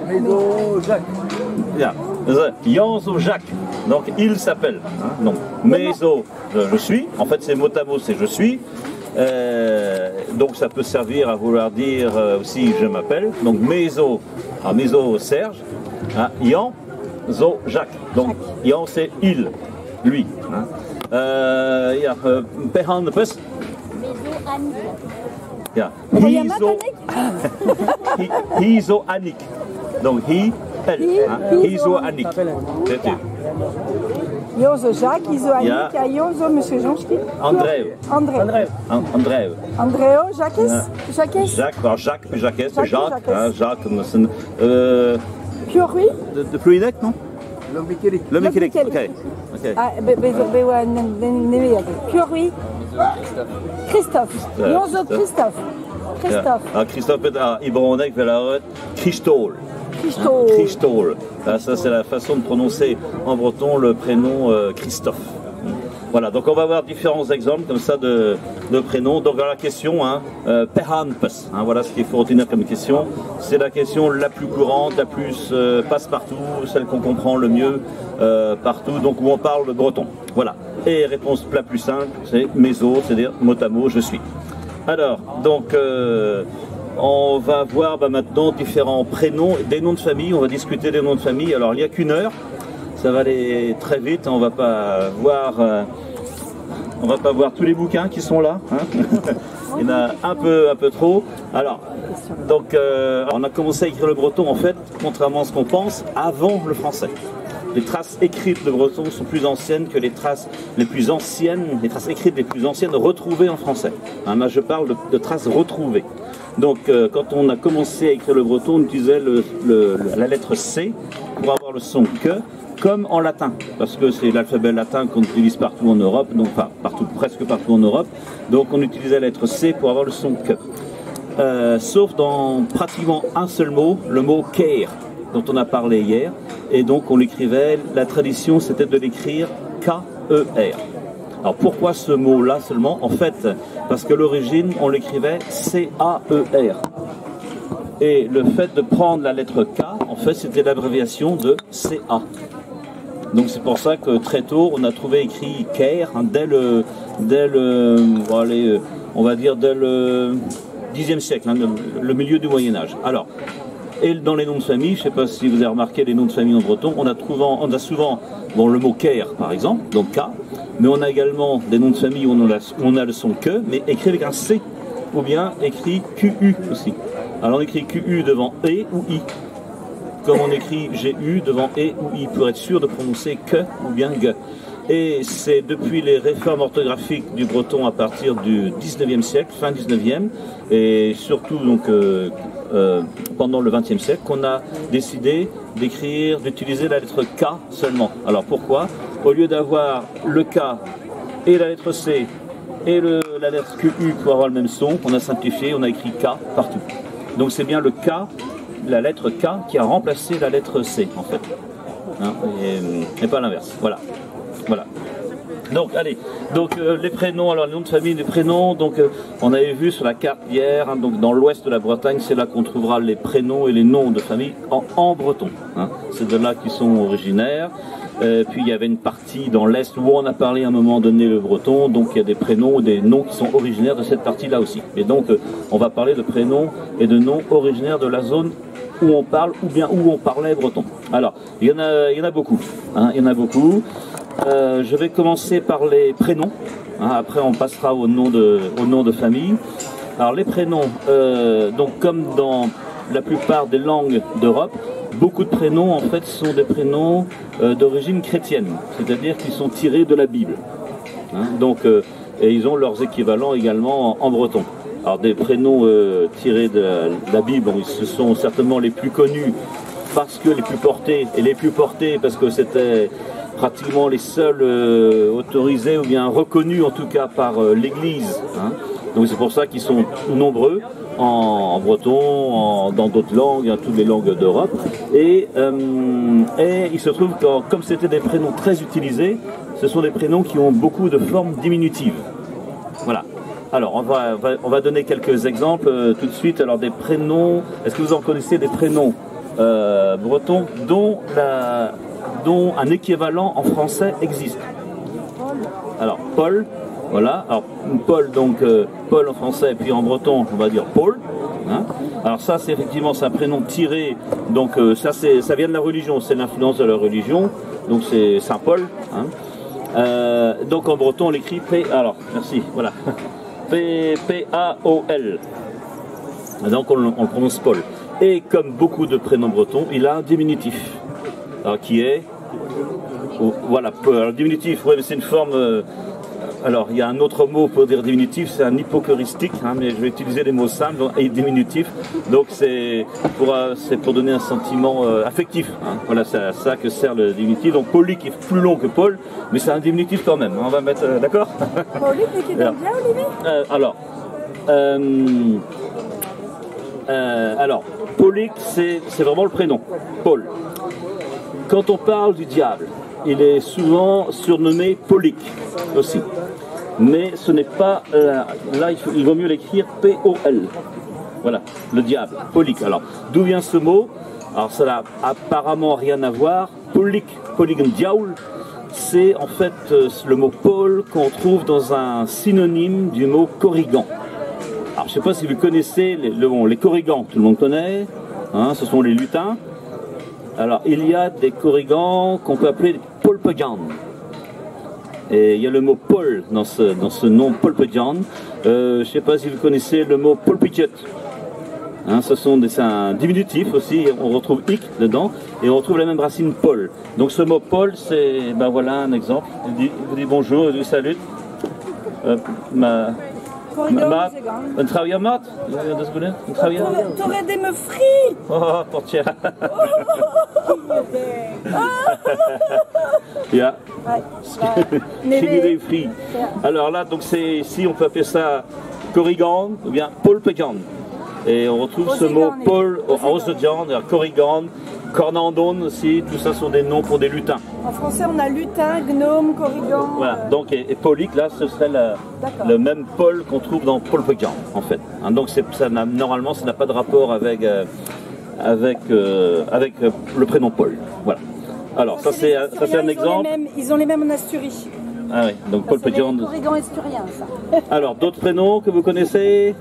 Méso Jacques. Bien. Yanzo Jacques. Donc il s'appelle. Hein, donc Méso, je suis. En fait c'est mot à mot, c'est je suis. Donc ça peut servir à vouloir dire aussi je m'appelle. Donc Méso, Méso Serge. Hein, Yanzo Jacques. Donc Yan c'est il, lui. Hein. Ja, Pehan de Pus. Ja, Hizo Annick. Donc hi, elle. Hizo Annick. C'est tout. Jonzo Jacques, Hizo Annick, Jonzo Monsieur Jonski. André. André. André. Andréo, Jacques. Jacques. Jacques, alors Jacques, puis Jacques, Jacques. Jacques. Pure oui. De Pluinec, non? Le Mikirik. Ok. Ah, Pure oui. Christophe. Jonzo Christophe. Christophe. Ah, Christophe est Ibronek Velaret, Christol. Christol. Ça, c'est la façon de prononcer en breton le prénom Christophe. Voilà, donc on va voir différents exemples comme ça de prénoms. Donc la question, hein, Pehanpes, hein, voilà ce qu'il faut retenir comme question. C'est la question la plus courante, la plus passe-partout, celle qu'on comprend le mieux partout, donc où on parle le breton. Voilà. Et réponse la plus simple, c'est méso, c'est-à-dire mot à mot, je suis. Alors, donc, on va voir maintenant différents prénoms, des noms de famille, on va discuter des noms de famille. Alors, il n'y a qu'une heure, ça va aller très vite, on va pas voir tous les bouquins qui sont là. Hein. Il y en a un peu trop. Alors, donc, on a commencé à écrire le breton, en fait, contrairement à ce qu'on pense, avant le français. Les traces écrites de breton sont plus anciennes que les traces les plus anciennes, les traces écrites les plus anciennes retrouvées en français. Hein, là, je parle de traces retrouvées. Donc, quand on a commencé à écrire le breton, on utilisait la lettre C pour avoir le son que, comme en latin, parce que c'est l'alphabet latin qu'on utilise partout en Europe, donc enfin, presque partout en Europe. Donc, on utilisait la lettre C pour avoir le son que. Sauf dans pratiquement un seul mot, le mot care, dont on a parlé hier, et donc on l'écrivait, la tradition c'était de l'écrire K-E-R. Alors pourquoi ce mot-là seulement? En fait, parce que l'origine on l'écrivait C-A-E-R. Et le fait de prendre la lettre K, en fait c'était l'abréviation de C-A. Donc c'est pour ça que très tôt on a trouvé écrit care, hein, dès le Xe siècle, hein, le milieu du Moyen-Âge. Alors, et dans les noms de famille, je ne sais pas si vous avez remarqué les noms de famille en breton, on a souvent le mot care par exemple, donc K, mais on a également des noms de famille où on a le son que, mais écrit avec un C, ou bien écrit QU aussi. Alors on écrit QU devant E ou I, comme on écrit GU devant E ou I, pour être sûr de prononcer que ou bien ge. Et c'est depuis les réformes orthographiques du breton à partir du 19e siècle, fin 19e, et surtout donc pendant le 20e siècle, qu'on a décidé d'utiliser la lettre K seulement. Alors pourquoi? Au lieu d'avoir le K et la lettre C et la lettre QU pour avoir le même son, on a simplifié, on a écrit K partout. Donc c'est bien le K, la lettre K qui a remplacé la lettre C en fait. Hein, et pas l'inverse. Voilà. Donc allez, les prénoms, alors les noms de famille, les prénoms, donc on avait vu sur la carte hier, hein, donc dans l'ouest de la Bretagne, c'est là qu'on trouvera les prénoms et les noms de famille en breton. Hein. C'est de là qu'ils sont originaires. Puis il y avait une partie dans l'est où on a parlé à un moment donné le breton, donc il y a des prénoms et des noms qui sont originaires de cette partie-là aussi. Et donc on va parler de prénoms et de noms originaires de la zone où on parle ou bien où on parlait breton. Alors, il y en a beaucoup. Hein, il y en a beaucoup. Je vais commencer par les prénoms. Hein, après, on passera au nom de famille. Alors, les prénoms, donc comme dans la plupart des langues d'Europe, beaucoup de prénoms, en fait, sont des prénoms d'origine chrétienne. C'est-à-dire qu'ils sont tirés de la Bible. Hein, donc, et ils ont leurs équivalents également en breton. Alors des prénoms tirés de la Bible, bon, ce sont certainement les plus connus parce que les plus portés parce que c'était pratiquement les seuls autorisés ou bien reconnus en tout cas par l'Église. Hein. Donc c'est pour ça qu'ils sont nombreux en breton, dans d'autres langues, dans toutes les langues d'Europe. Et il se trouve que comme c'était des prénoms très utilisés, ce sont des prénoms qui ont beaucoup de formes diminutives. Voilà. Alors, on va donner quelques exemples tout de suite. Alors, des prénoms, est-ce que vous en connaissez des prénoms bretons dont un équivalent en français existe. Alors, Paul, voilà. Alors, Paul, donc, Paul en français, et puis en breton, on va dire Paul. Hein. Alors ça, c'est effectivement un prénom tiré, donc ça vient de la religion, c'est l'influence de la religion, donc c'est Saint Paul. Hein. Donc en breton, on l'écrit alors, merci, voilà, P-A-O-L. Donc on le prononce Paul. Et comme beaucoup de prénoms bretons, il a un diminutif, alors, qui est, voilà, alors, le diminutif, ouais, c'est une forme... alors, il y a un autre mot pour dire diminutif, c'est un hypochoristique, hein, mais je vais utiliser les mots simples et diminutif. Donc, c'est pour donner un sentiment affectif. Hein. Voilà, c'est à ça que sert le diminutif. Donc, Paulic est plus long que Paul, mais c'est un diminutif quand même. Hein. On va mettre, d'accord? Paulic, mais qui donne bien, Olivier? Alors, Paulic, c'est vraiment le prénom, Paul. Quand on parle du diable, il est souvent surnommé Paulic aussi. Mais ce n'est pas... là, il vaut mieux l'écrire P-O-L. Voilà, le diable, Paulic. Alors, d'où vient ce mot? Alors, ça n'a apparemment rien à voir. Paulic, Paulic diawl, c'est en fait le mot Paul qu'on trouve dans un synonyme du mot corrigan. Alors, je ne sais pas si vous connaissez les corrigans, tout le monde connaît. Hein, ce sont les lutins. Alors, il y a des corrigans qu'on peut appeler Polpegan. Et il y a le mot Paul dans ce nom Polpegan. Je ne sais pas si vous connaissez le mot Polpiquet. Hein, c'est un diminutif aussi, on retrouve hic dedans, et on retrouve la même racine Paul. Donc ce mot Paul, c'est, ben voilà un exemple. Il vous dit bonjour, il vous salue. Een trouwje mat? Dat is goed, een trouwje. T'aurais des me frites. Oh, portière. Ja. Geen free. Alors là, donc c'est ici, on peut appeler ça corrigan ou bien polpegan. Et on retrouve ce mot Paul, Osdejan, corrigan, cornandon aussi, tout ça sont des noms pour des lutins. En français, on a lutin, gnome, corrigan. Voilà, donc et Paulic, là, ce serait le même Paul qu'on trouve dans Polpegan, en fait. Hein, donc normalement, ça n'a pas de rapport avec le prénom Paul. Voilà. Alors, ça c'est un exemple. Ils ont les mêmes en Asturie. Ah oui, donc Polpegan. C'est corrigan asturiens, ça. Alors, d'autres prénoms que vous connaissez?